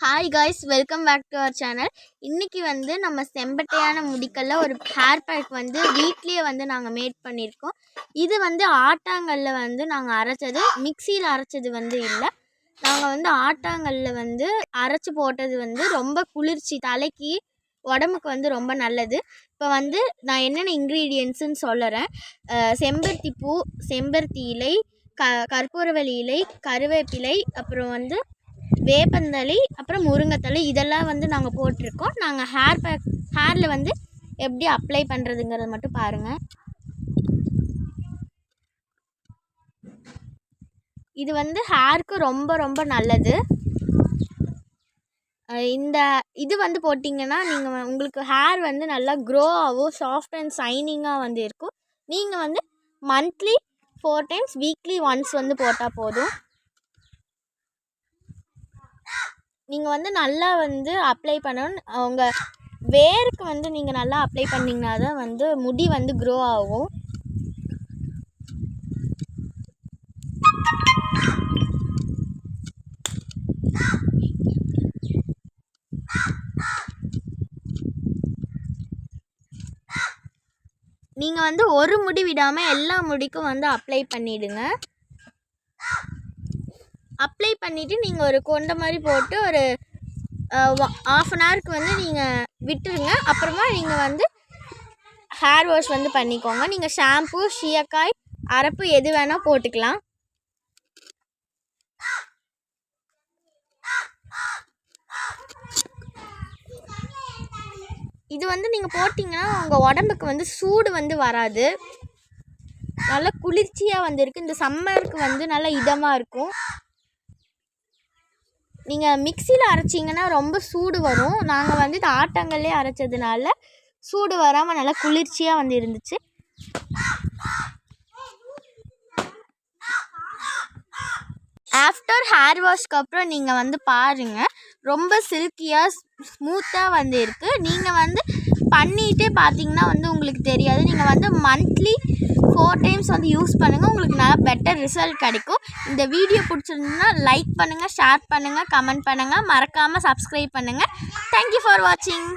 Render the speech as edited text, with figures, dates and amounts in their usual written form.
Hi guys, welcome back to our channel. இன்றைக்கி வந்து நம்ம செம்பட்டையான முடிக்கல்ல ஒரு ஹேர் பேக் வந்து வீட்லேயே வந்து நாங்கள் மேட் பண்ணியிருக்கோம். இது வந்து ஆட்டாங்கல்ல வந்து நாங்கள் அரைச்சது, மிக்சியில் அரைச்சது வந்து இல்லை. நாங்கள் வந்து ஆட்டாங்கல்ல வந்து அரைச்சி போட்டது வந்து ரொம்ப குளிர்ச்சி, தலைக்கு உடம்புக்கு வந்து ரொம்ப நல்லது. இப்போ வந்து நான் என்னென்ன இன்க்ரீடியன்ட்ஸுன்னு சொல்லுறேன். செம்பருத்தி பூ, செம்பருத்தி இலை, கற்பூரவள்ளி இலை, கருவேப்பிலை, அப்புறம் வந்து வேப்பந்தழை, அப்புறம் முருங்கைத்தழை, இதெல்லாம் வந்து நாங்கள் போட்டிருக்கோம். நாங்கள் ஹேரில் வந்து எப்படி அப்ளை பண்ணுறதுங்கிறத மட்டும் பாருங்கள். இது வந்து ஹேருக்கு ரொம்ப ரொம்ப நல்லது. இது வந்து போட்டிங்கன்னா உங்களுக்கு ஹேர் வந்து நல்லா க்ரோ ஆகும், சாஃப்ட் அண்ட் ஷைனிங்காக வந்து இருக்கும். நீங்கள் வந்து மந்த்லி 4 times, வீக்லி ஒன்ஸ் வந்து போட்டால் போதும். நீங்கள் வந்து நல்லா வந்து அப்ளை பண்ணணும். உங்கள் வேருக்கு வந்து நீங்கள் நல்லா அப்ளை பண்ணிங்கன்னா தான் வந்து முடி வந்து க்ரோ ஆகும். நீங்கள் வந்து ஒரு முடி விடாமல் எல்லா முடிக்கும் வந்து அப்ளை பண்ணிவிடுங்க. அப்ளை பண்ணிவிட்டு நீங்கள் ஒரு கொண்டை மாதிரி போட்டு ஒரு 1/2 an hourக்கு வந்து நீங்கள் விட்டுருங்க. அப்புறமா நீங்கள் வந்து ஹேர் வாஷ் வந்து பண்ணிக்கோங்க. நீங்கள் ஷாம்பு, சீயக்காய், அரப்பு எது வேணால் போட்டுக்கலாம். இது வந்து நீங்கள் போட்டிங்கன்னா உங்கள் உடம்புக்கு வந்து சூடு வந்து வராது, நல்லா குளிர்ச்சியாக வந்து இருக்குது. இந்த சம்மருக்கு வந்து நல்லா இதமாக இருக்கும். நீங்கள் மிக்சியில் அரைச்சிங்கன்னா ரொம்ப சூடு வரும். நாங்கள் வந்து இது ஆட்டாங்கல்லே அரைச்சதுனால சூடு வராமல் நல்லா குளிர்ச்சியாக வந்து இருந்துச்சு. ஆஃப்டர் ஹேர் வாஷ்க்கு அப்புறம் நீங்கள் வந்து பாருங்கள், ரொம்ப சில்கியாக ஸ்மூத்தாக வந்து இருக்குது. நீங்கள் வந்து பண்ணிகிட்டே பார்த்தீங்கன்னா வந்து உங்களுக்கு தெரியாது. நீங்கள் வந்து மந்த்லி 4 times வந்து யூஸ் பண்ணுங்கள், உங்களுக்கு நல்லா பெட்டர் ரிசல்ட் கிடைக்கும். இந்த வீடியோ பிடிச்சிருந்ததுன்னா லைக் பண்ணுங்கள், ஷேர் பண்ணுங்கள், கமெண்ட் பண்ணுங்கள், மறக்காமல் சப்ஸ்கிரைப் பண்ணுங்கள். தேங்க்யூ ஃபார் வாட்சிங்.